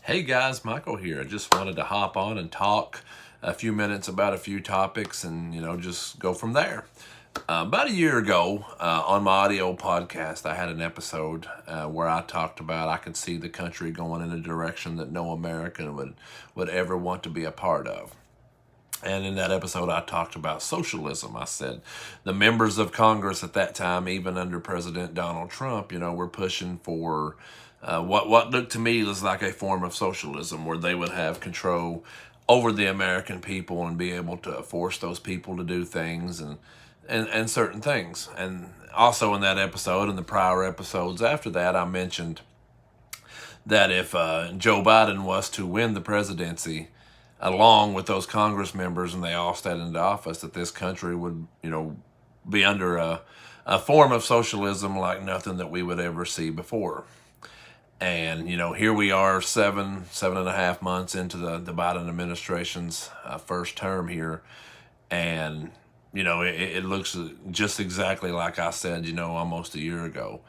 Hey guys, Michael here. I just wanted to hop on and talk a few minutes about a few topics and, just go from there. About a year ago, on my audio podcast, I had an episode where I talked about I could see the country going in a direction that no American would ever want to be a part of. And in that episode, I talked about socialism. I said the members of Congress at that time, even under President Donald Trump, were pushing for what looked to me was like a form of socialism, where they would have control over the American people and be able to force those people to do things and certain things. And also in that episode and the prior episodes after that, I mentioned that if Joe Biden was to win the presidency, along with those Congress members, and they all stayed into office, that this country would, be under a form of socialism like nothing that we would ever see before. And, here we are 7.5 months into the Biden administration's first term here. And, it looks just exactly like I said, almost a year ago.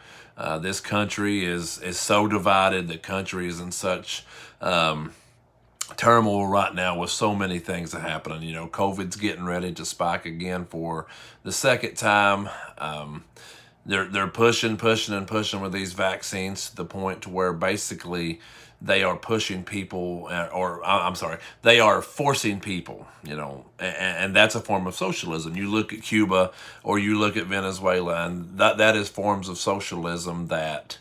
This country is so divided. The country is in such turmoil right now with so many things that are happening. COVID's getting ready to spike again for the second time. They're pushing with these vaccines to the point to where basically they are pushing people, they are forcing people, and that's a form of socialism. You look at Cuba or you look at Venezuela, and that is forms of socialism that,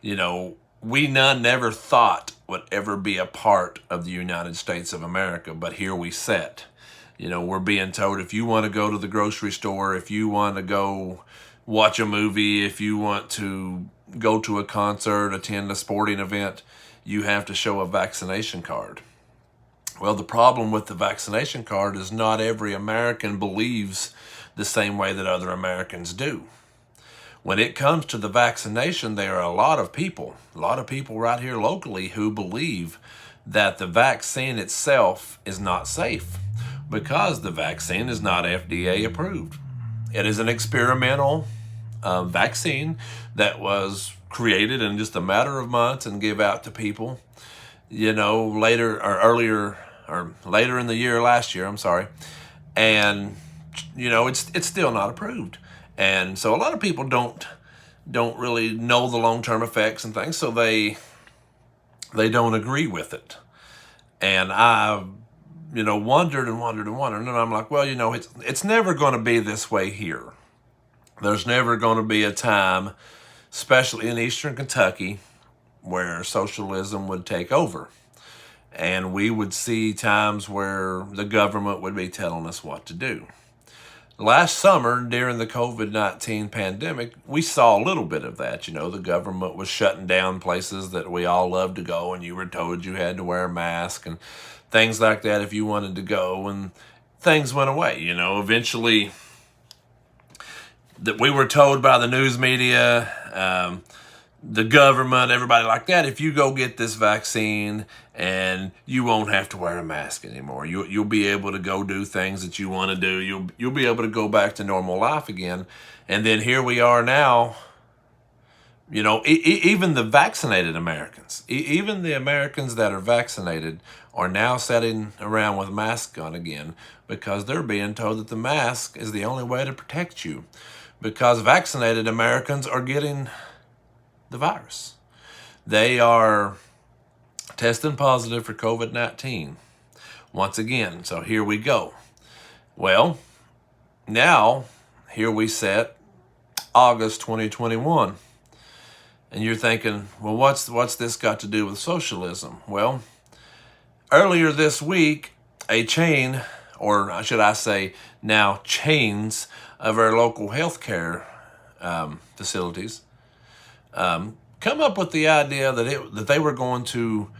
we never thought would ever be a part of the United States of America, but here we sit. We're being told if you want to go to the grocery store, if you want to go watch a movie, if you want to go to a concert, attend a sporting event, you have to show a vaccination card. Well, the problem with the vaccination card is not every American believes the same way that other Americans do. When it comes to the vaccination, there are a lot of people right here locally who believe that the vaccine itself is not safe because the vaccine is not FDA approved. It is an experimental vaccine that was created in just a matter of months and give out to people, later in the year, last year, and, it's still not approved. And so a lot of people don't really know the long-term effects and things, so they don't agree with it. And I, wondered, and I'm like, well, it's never going to be this way here. There's never going to be a time, especially in Eastern Kentucky, where socialism would take over. And we would see times where the government would be telling us what to do. Last summer, during the COVID-19 pandemic, we saw a little bit of that. The government was shutting down places that we all love to go, and you were told you had to wear a mask and things like that if you wanted to go, and things went away. Eventually, that we were told by the news media, the government, everybody like that, if you go get this vaccine and you won't have to wear a mask anymore. You'll be able to go do things that you want to do. You'll be able to go back to normal life again. And then here we are now, even the vaccinated Americans, even the Americans that are vaccinated are now sitting around with masks on again because they're being told that the mask is the only way to protect you, because vaccinated Americans are getting the virus. They are testing positive for COVID-19 once again. So here we go. Well, now here we sit, August 2021. And you're thinking, well, what's this got to do with socialism? Well, earlier this week, a chain, or should I say now chains of our local healthcare facilities come up with the idea that they were going to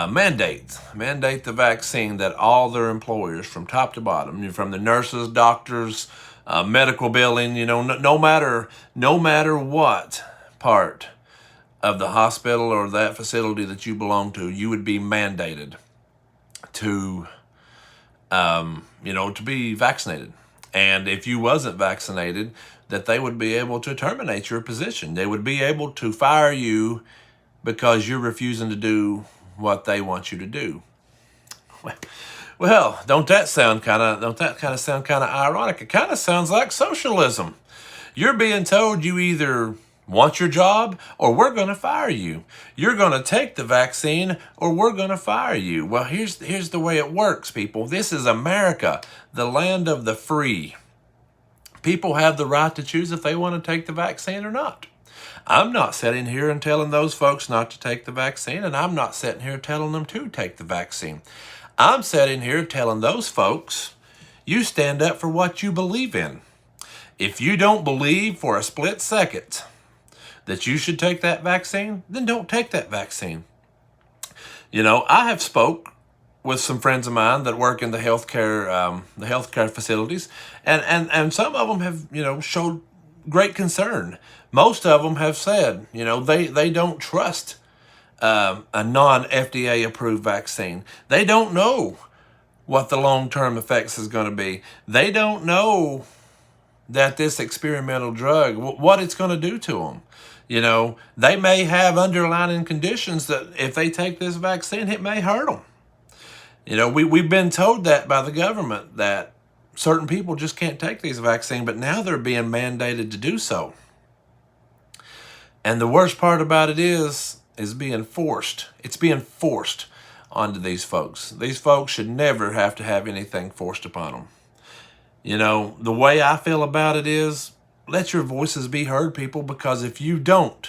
mandate the vaccine, that all their employers from top to bottom, from the nurses, doctors, medical billing, no matter what part of the hospital or that facility that you belong to, you would be mandated to to be vaccinated. And if you wasn't vaccinated, that they would be able to terminate your position. They would be able to fire you because you're refusing to do what they want you to do. Well, don't that kind of sound kind of ironic? It kind of sounds like socialism. You're being told you either want your job or we're going to fire you. You're going to take the vaccine or we're going to fire you. Well, here's the way it works, people. This is America, the land of the free. People have the right to choose if they want to take the vaccine or not. I'm not sitting here and telling those folks not to take the vaccine, and I'm not sitting here telling them to take the vaccine. I'm sitting here telling those folks, you stand up for what you believe in. If you don't believe for a split second that you should take that vaccine, then don't take that vaccine. You know, I have spoke with some friends of mine that work in the healthcare facilities, and some of them have, you know, showed great concern. Most of them have said, you know, they don't trust a non-FDA approved vaccine. They don't know what the long-term effects is going to be. They don't know that this experimental drug, what it's going to do to them. You know, they may have underlying conditions that if they take this vaccine, it may hurt them. You know, we've been told that by the government that certain people just can't take these vaccines, but now they're being mandated to do so. And the worst part about it is being forced. It's being forced onto these folks. These folks should never have to have anything forced upon them. You know, the way I feel about it is, let your voices be heard, people, because if you don't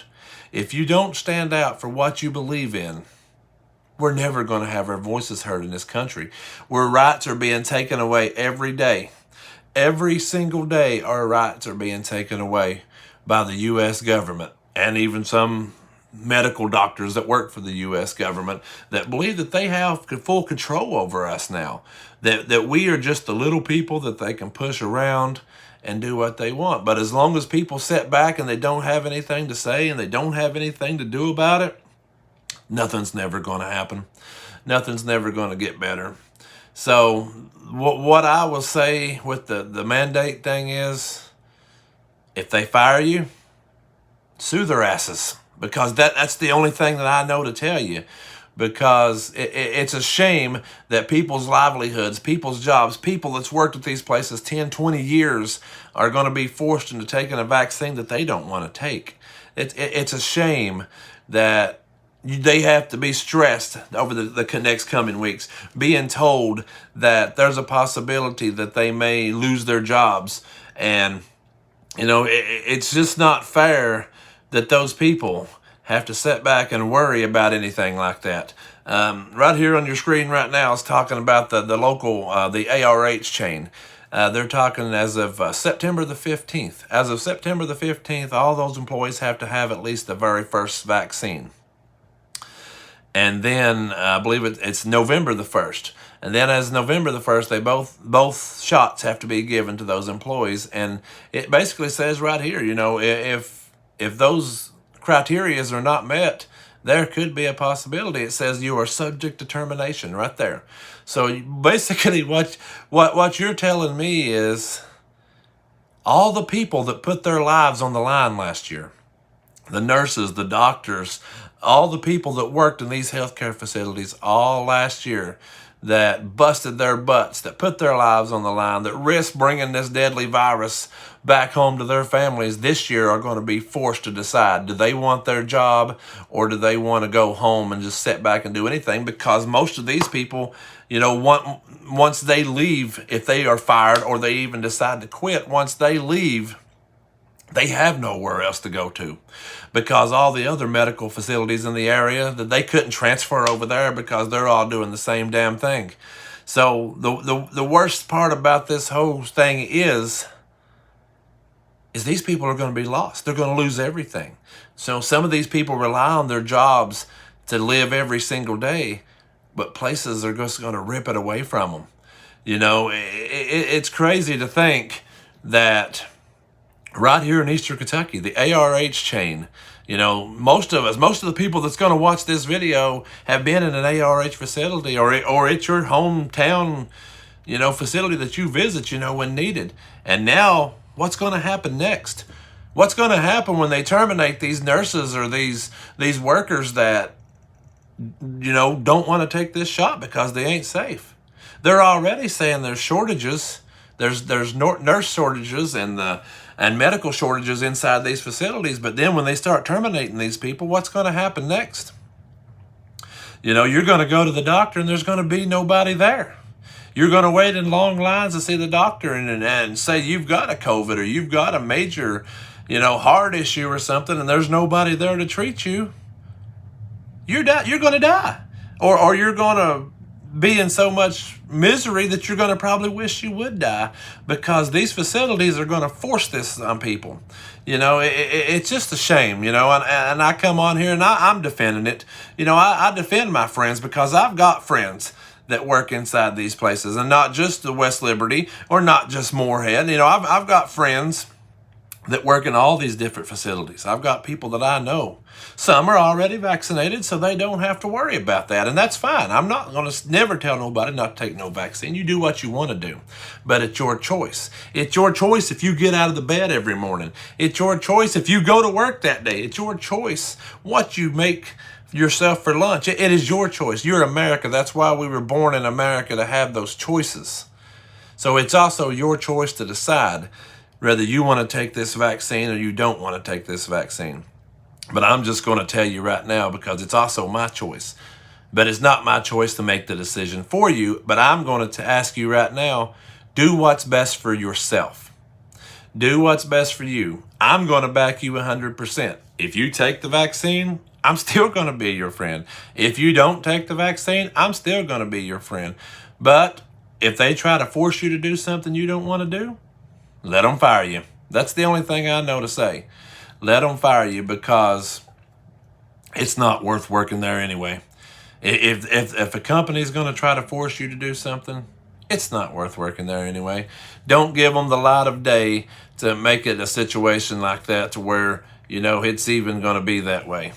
stand out for what you believe in, we're never going to have our voices heard in this country, where rights are being taken away every day. Every single day, our rights are being taken away by the U.S. government, and even some medical doctors that work for the U.S. government that believe that they have full control over us now, that we are just the little people that they can push around and do what they want. But as long as people sit back and they don't have anything to say and they don't have anything to do about it, nothing's never going to happen. Nothing's never going to get better. So what I will say with the mandate thing is, if they fire you, sue their asses, because that's the only thing that I know to tell you. Because it's a shame that people's livelihoods, people's jobs, people that's worked at these places 10, 20 years are going to be forced into taking a vaccine that they don't want to take. It's a shame that they have to be stressed over the next coming weeks, being told that there's a possibility that they may lose their jobs. And, you know, it's just not fair that those people have to sit back and worry about anything like that. Right here on your screen right now is talking about the local, the ARH chain. They're talking as of September the 15th. As of September the 15th, all those employees have to have at least the very first vaccine. And then I believe it's November the 1st. And then as November the 1st, they both shots have to be given to those employees. And it basically says right here, you know, if those criterias are not met, there could be a possibility. It says you are subject to termination right there. So basically what you're telling me is all the people that put their lives on the line last year, the nurses, the doctors, all the people that worked in these healthcare facilities all last year, that busted their butts, that put their lives on the line, that risked bringing this deadly virus back home to their families, this year are going to be forced to decide, do they want their job or do they want to go home and just sit back and do anything? Because most of these people, you know, once they leave, if they are fired or they even decide to quit, once they leave, they have nowhere else to go to, because all the other medical facilities in the area, that they couldn't transfer over there because they're all doing the same damn thing. So the worst part about this whole thing is these people are going to be lost. They're going to lose everything. So some of these people rely on their jobs to live every single day, but places are just going to rip it away from them. You know, it's crazy to think that right here in Eastern Kentucky, the ARH chain, you know, most of the people that's going to watch this video have been in an ARH facility or it's your hometown, you know, facility that you visit, you know, when needed. And now what's going to happen next? What's going to happen when they terminate these nurses or these workers that don't want to take this shot because they ain't safe. They're already saying there's shortages. There's nurse shortages and medical shortages inside these facilities. But then when they start terminating these people, what's going to happen next? You're going to go to the doctor and there's going to be nobody there. You're going to wait in long lines to see the doctor and say you've got a COVID or you've got a major, heart issue or something, and there's nobody there to treat you. You're going to die, or you're going to be in so much misery that you're going to probably wish you would die, because these facilities are going to force this on people. It's just a shame, and I come on here and I'm defending it. I defend my friends because I've got friends that work inside these places, and not just the West Liberty or not just Moorhead. I've got friends that work in all these different facilities. I've got people that I know. Some are already vaccinated, so they don't have to worry about that, and that's fine. I'm not going to never tell nobody not to take no vaccine. You do what you want to do, but it's your choice. It's your choice if you get out of the bed every morning. It's your choice if you go to work that day. It's your choice what you make yourself for lunch. It is your choice. You're America. That's why we were born in America, to have those choices. So it's also your choice to decide whether you want to take this vaccine or you don't want to take this vaccine. But I'm just going to tell you right now, because it's also my choice. But it's not my choice to make the decision for you. But I'm going to ask you right now, do what's best for yourself. Do what's best for you. I'm going to back you 100%. If you take the vaccine, I'm still going to be your friend. If you don't take the vaccine, I'm still going to be your friend. But if they try to force you to do something you don't want to do, let them fire you. That's the only thing I know to say. Let them fire you, because it's not worth working there anyway. If a company's going to try to force you to do something, it's not worth working there anyway. Don't give them the light of day to make it a situation like that to where, it's even going to be that way.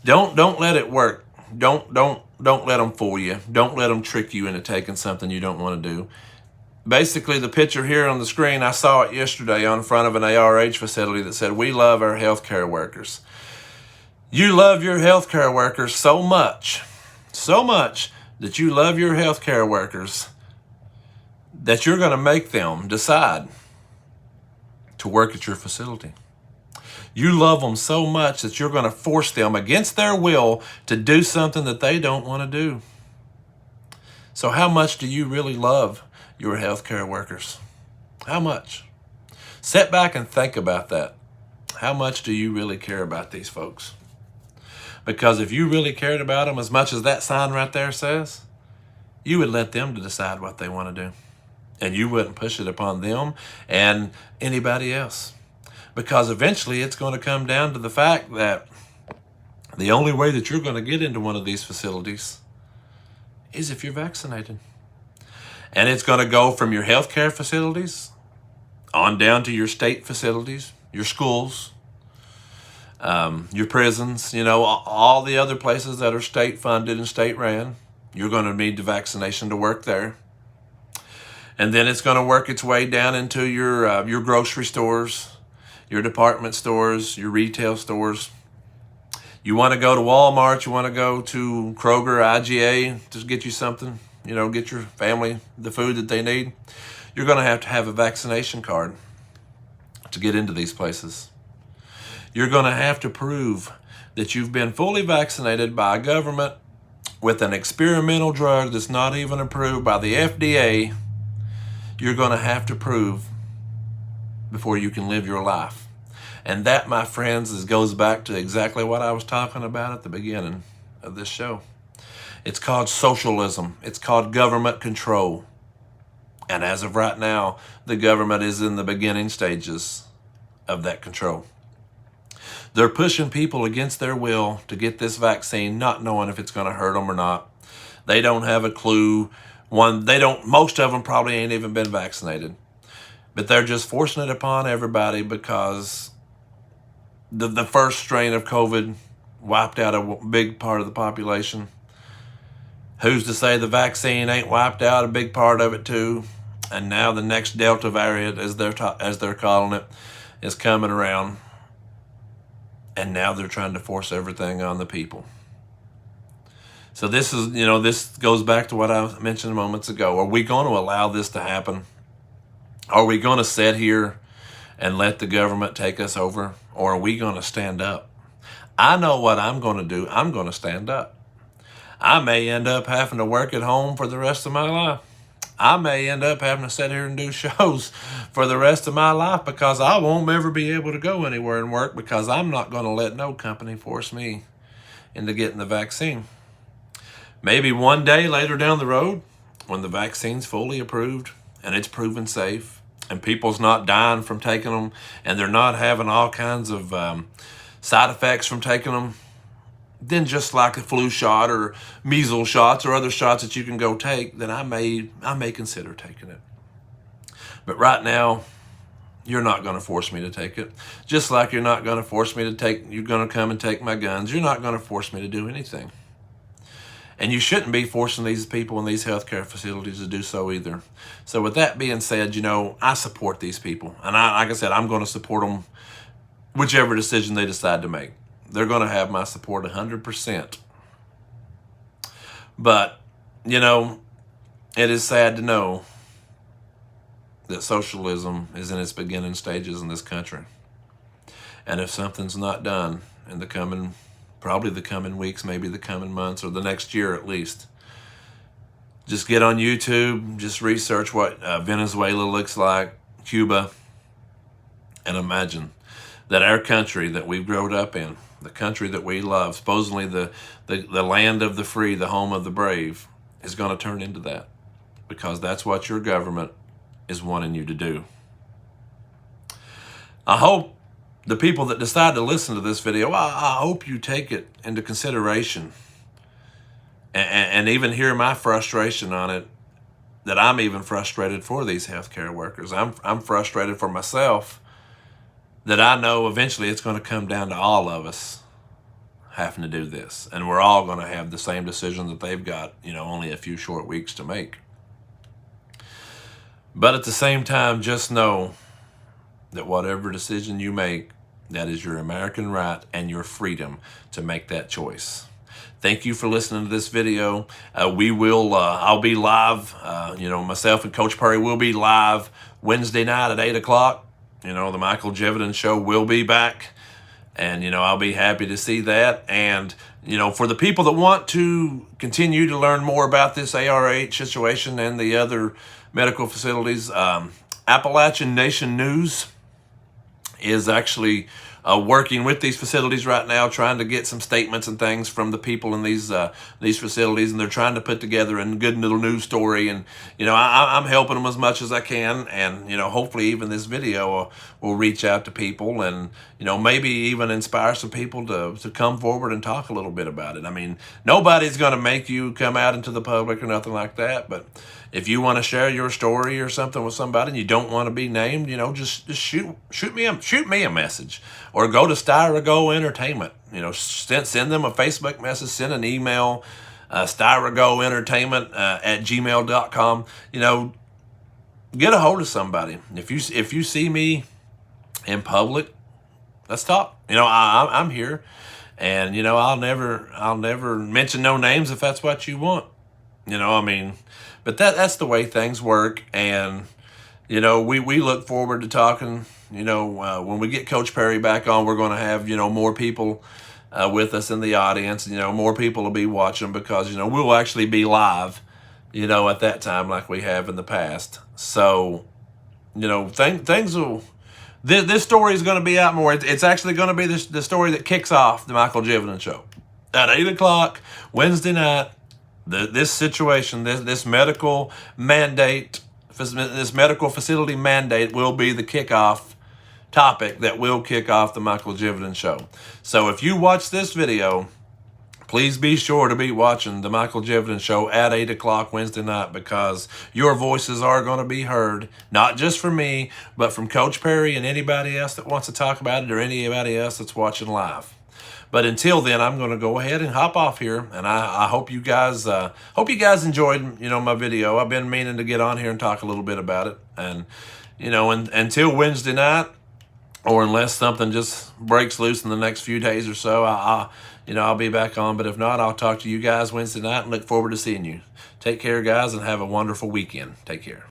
Don't let it work. Don't let them fool you. Don't let them trick you into taking something you don't want to do. Basically, the picture here on the screen, I saw it yesterday on front of an ARH facility that said, "We love our healthcare workers." You love your healthcare workers so much that you love your healthcare workers that you're going to make them decide to work at your facility. You love them so much that you're going to force them against their will to do something that they don't want to do. So how much do you really love your healthcare workers? How much? Sit back and think about that. How much do you really care about these folks? Because if you really cared about them as much as that sign right there says, you would let them to decide what they want to do. And you wouldn't push it upon them and anybody else. Because eventually it's going to come down to the fact that the only way that you're going to get into one of these facilities is if you're vaccinated. And it's going to go from your healthcare facilities on down to your state facilities, your schools, your prisons, all the other places that are state funded and state ran. You're going to need the vaccination to work there. And then it's going to work its way down into your grocery stores, your department stores, your retail stores. You want to go to Walmart, you want to go to Kroger, IGA, just get you something, get your family the food that they need. You're going to have a vaccination card to get into these places. You're going to have to prove that you've been fully vaccinated by a government with an experimental drug that's not even approved by the FDA. You're going to have to prove before you can live your life. And that, my friends, goes back to exactly what I was talking about at the beginning of this show. It's called socialism. It's called government control. And as of right now, the government is in the beginning stages of that control. They're pushing people against their will to get this vaccine, not knowing if it's going to hurt them or not. They don't have a clue. Most of them probably ain't even been vaccinated. But they're just forcing it upon everybody because the first strain of COVID wiped out a big part of the population. Who's to say the vaccine ain't wiped out a big part of it too? And now the next Delta variant, as they're calling it, is coming around. And now they're trying to force everything on the people. So this is, this goes back to what I mentioned moments ago. Are we going to allow this to happen? Are we going to sit here and let the government take us over? Or are we going to stand up? I know what I'm going to do. I'm going to stand up. I may end up having to work at home for the rest of my life. I may end up having to sit here and do shows for the rest of my life because I won't ever be able to go anywhere and work because I'm not going to let no company force me into getting the vaccine. Maybe one day later down the road, when the vaccine's fully approved and it's proven safe and people's not dying from taking them and they're not having all kinds of side effects from taking them, then just like a flu shot or measles shots or other shots that you can go take, then I may consider taking it. But right now, you're not going to force me to take it. Just like you're not going to force me to you're going to come and take my guns. You're not going to force me to do anything. And you shouldn't be forcing these people in these healthcare facilities to do so either. So with that being said, I support these people. And like I said, I'm going to support them whichever decision they decide to make. They're going to have my support 100%. But, it is sad to know that socialism is in its beginning stages in this country. And if something's not done in probably the coming weeks, maybe the coming months, or the next year at least, just get on YouTube, just research what Venezuela looks like, Cuba, and imagine that our country that we've grown up in, the country that we love, supposedly the land of the free, the home of the brave, is going to turn into that because that's what your government is wanting you to do. I hope the people that decide to listen to this video, I hope you take it into consideration and even hear my frustration on it, that I'm even frustrated for these healthcare workers. I'm frustrated for myself that I know eventually it's going to come down to all of us having to do this. And we're all going to have the same decision that they've got, only a few short weeks to make. But at the same time, just know that whatever decision you make, that is your American right and your freedom to make that choice. Thank you for listening to this video. I'll be live, myself and Coach Perry will be live Wednesday night at 8 o'clock. The Michael Jeviden Show will be back. And, I'll be happy to see that. And, for the people that want to continue to learn more about this ARH situation and the other medical facilities, Appalachian Nation News is actually working with these facilities right now, trying to get some statements and things from the people in these facilities, and they're trying to put together a good little news story. And I'm helping them as much as I can, and hopefully even this video will reach out to people, and maybe even inspire some people to come forward and talk a little bit about it. I mean, nobody's going to make you come out into the public or nothing like that, but if you want to share your story or something with somebody and you don't want to be named, just shoot me a message, or go to Styrago Entertainment. Send them a Facebook message, send an email, styragoentertainment at gmail.com. Get a hold of somebody. If you see me in public, let's talk. I'm here, and I'll never mention no names if that's what you want. But that's the way things work, and we look forward to talking. When we get Coach Perry back on, we're going to have more people with us in the audience. More people will be watching because we'll actually be live at that time like we have in the past. So things will. This story is going to be out more. It's actually going to be the story that kicks off the Michael Jeviden Show at 8 o'clock Wednesday night. This situation, this medical mandate, this medical facility mandate will be the kickoff topic that will kick off the Michael Jeviden Show. So if you watch this video, please be sure to be watching the Michael Jeviden Show at 8 o'clock Wednesday night, because your voices are going to be heard, not just from me, but from Coach Perry and anybody else that wants to talk about it, or anybody else that's watching live. But until then, I'm going to go ahead and hop off here, and I hope you guys enjoyed my video. I've been meaning to get on here and talk a little bit about it, and until Wednesday night, or unless something just breaks loose in the next few days or so, I'll be back on. But if not, I'll talk to you guys Wednesday night and look forward to seeing you. Take care, guys, and have a wonderful weekend. Take care.